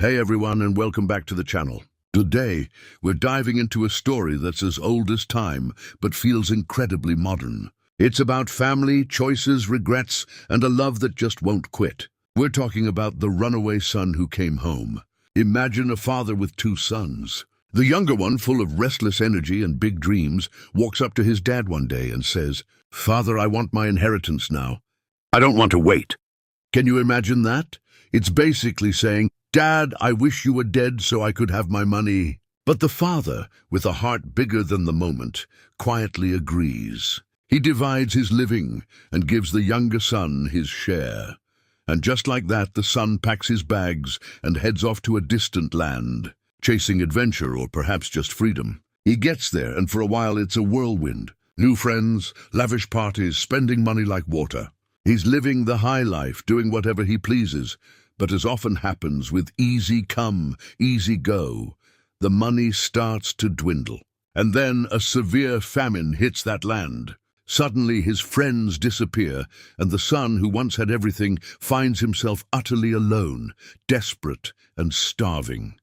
Hey everyone, and welcome back to the channel. Today, we're diving into a story that's as old as time, but feels incredibly modern. It's about family, choices, regrets, and a love that just won't quit. We're talking about the runaway son who came home. Imagine a father with two sons. The younger one, full of restless energy and big dreams, walks up to his dad one day and says, "Father, I want my inheritance now. I don't want to wait." Can you imagine that? It's basically saying, "Dad, I wish you were dead so I could have my money." But the father, with a heart bigger than the moment, quietly agrees. He divides his living and gives the younger son his share. And just like that, the son packs his bags and heads off to a distant land, chasing adventure or perhaps just freedom. He gets there, and for a while it's a whirlwind. New friends, lavish parties, spending money like water. He's living the high life, doing whatever he pleases. But as often happens with easy come, easy go, the money starts to dwindle. And then a severe famine hits that land. Suddenly his friends disappear, and the son who once had everything finds himself utterly alone, desperate and starving.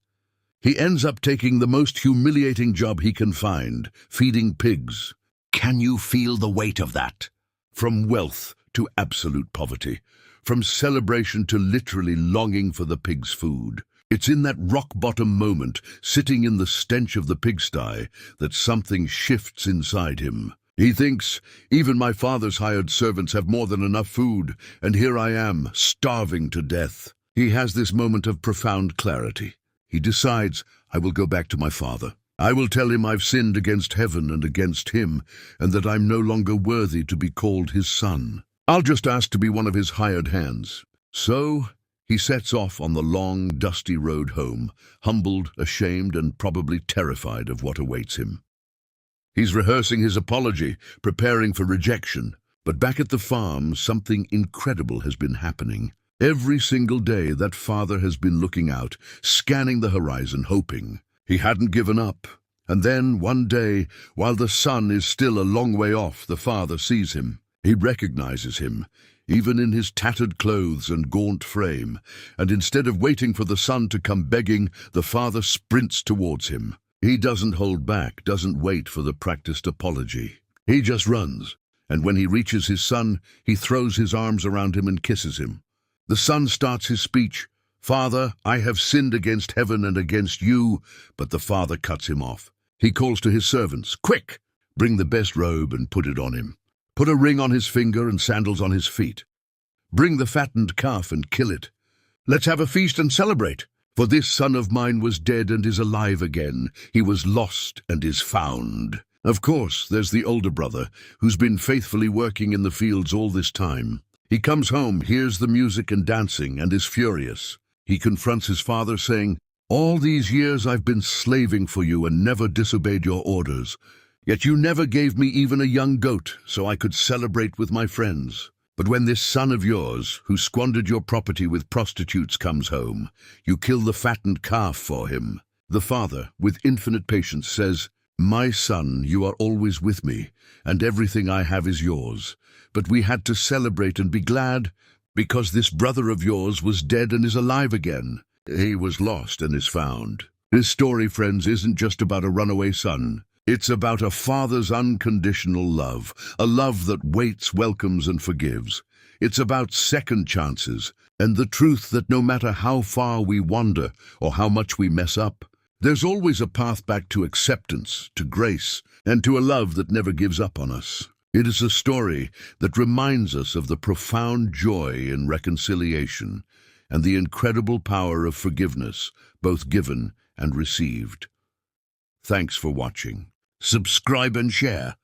He ends up taking the most humiliating job he can find, feeding pigs. Can you feel the weight of that? From wealth to absolute poverty. From celebration to literally longing for the pig's food. It's in that rock-bottom moment, sitting in the stench of the pigsty, that something shifts inside him. He thinks, even my father's hired servants have more than enough food, and here I am, starving to death. He has this moment of profound clarity. He decides, I will go back to my father. I will tell him I've sinned against heaven and against him, and that I'm no longer worthy to be called his son. I'll just ask to be one of his hired hands. So he sets off on the long, dusty road home, humbled, ashamed, and probably terrified of what awaits him. He's rehearsing his apology, preparing for rejection. But back at the farm, something incredible has been happening. Every single day, that father has been looking out, scanning the horizon, hoping. He hadn't given up. And then, one day, while the son is still a long way off, the father sees him. He recognizes him, even in his tattered clothes and gaunt frame, and instead of waiting for the son to come begging, the father sprints towards him. He doesn't hold back, doesn't wait for the practiced apology. He just runs, and when he reaches his son, he throws his arms around him and kisses him. The son starts his speech, "Father, I have sinned against heaven and against you," but the father cuts him off. He calls to his servants, "Quick, bring the best robe and put it on him. Put a ring on his finger and sandals on his feet. Bring the fattened calf and kill it. Let's have a feast and celebrate. For this son of mine was dead and is alive again. He was lost and is found." Of course, there's the older brother, who's been faithfully working in the fields all this time. He comes home, hears the music and dancing, and is furious. He confronts his father, saying, "All these years I've been slaving for you and never disobeyed your orders. Yet you never gave me even a young goat so I could celebrate with my friends. But when this son of yours, who squandered your property with prostitutes, comes home, you kill the fattened calf for him." The father, with infinite patience, says, "My son, you are always with me, and everything I have is yours. But we had to celebrate and be glad because this brother of yours was dead and is alive again. He was lost and is found." This story, friends, isn't just about a runaway son. It's about a father's unconditional love, a love that waits, welcomes, and forgives. It's about second chances, and the truth that no matter how far we wander or how much we mess up, there's always a path back to acceptance, to grace, and to a love that never gives up on us. It is a story that reminds us of the profound joy in reconciliation and the incredible power of forgiveness, both given and received. Thanks for watching. Subscribe and share.